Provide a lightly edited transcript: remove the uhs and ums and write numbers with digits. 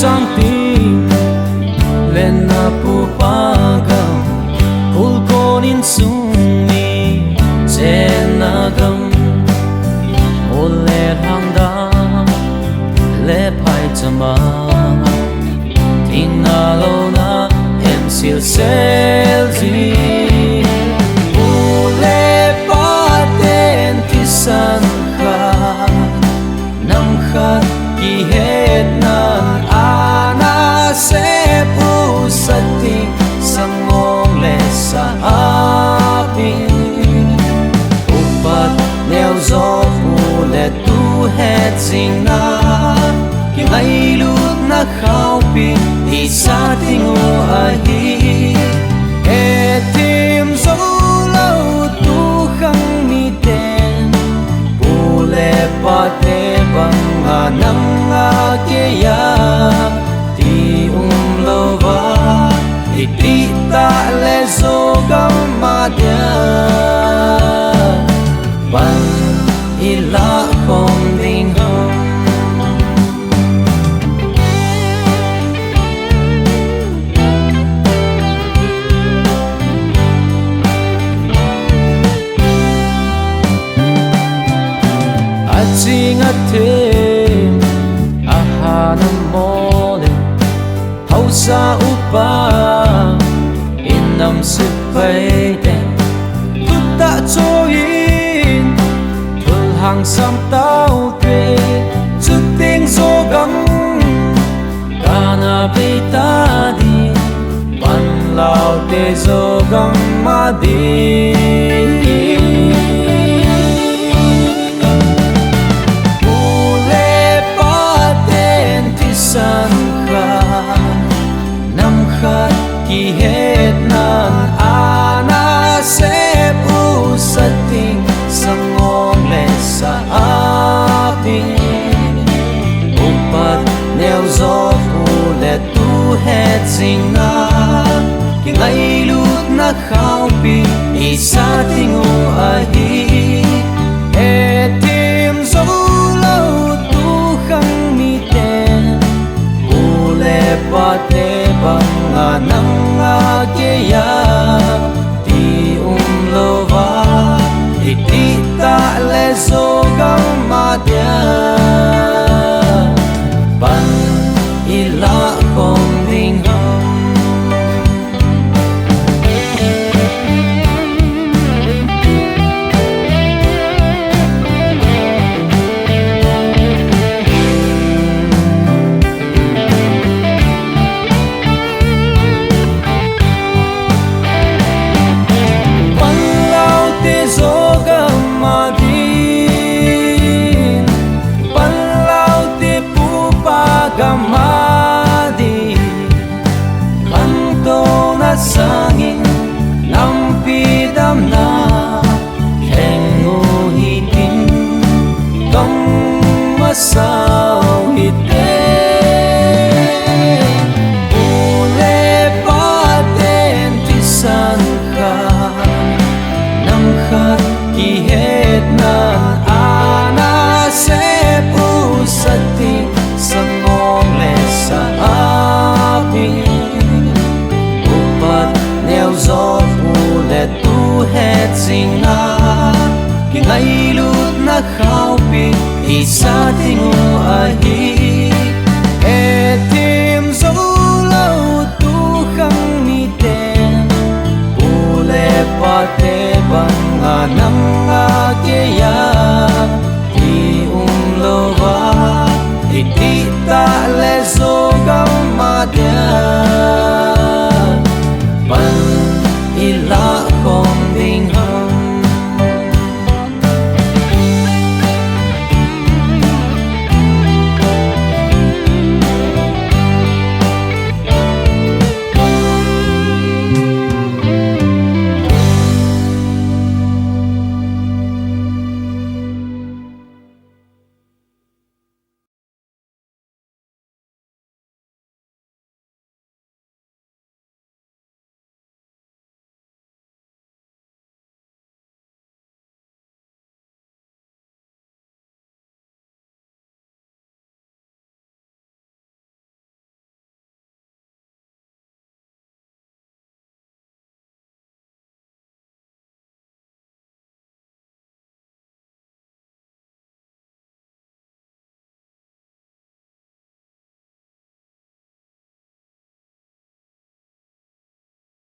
Trang tim lên na pu pagam kul konin suni chena gam ole hangda le pai chama tina lo na em sil selzi ole paten kisan kha nam khat ki het nan se pu sati sangong le sa apin upat neo zo pu le tu het sing na ki ngai lut na khao pi ti sa ting o a hi e tim zo lo tu khang mi ten pu le pa te bang a nang a ke ya Tita le zo gamadia Ban ila không ding hông A ching a thêm a ha nam mô le hau sa upa nam sức bay đen tút ta cho in thul hàng sam tao kê chút tiếng gió gắm kana bay ta đi pan lao te gió gắm ma đi ule pa ten ti san kha nam khat ki het nan ana se pu sating sangong le sa apin upat neo zo pu le tu het sing na ki ngai lut na khao pi i sa ting o a hi e tim zo lo tu khang mi ten pu le pa te bang nang a ke ya ti lo va ti ta le zo gamadia ban ila không ding hông gamadi kanto na sangin nam pidam na hengo hitin kam masaw hite ule paten tisan ka nam khat ki het nan ana se pu sati sangong le sa apin upat neo zo pu le tu het sing na ki ngai lut na khao pi i sa ting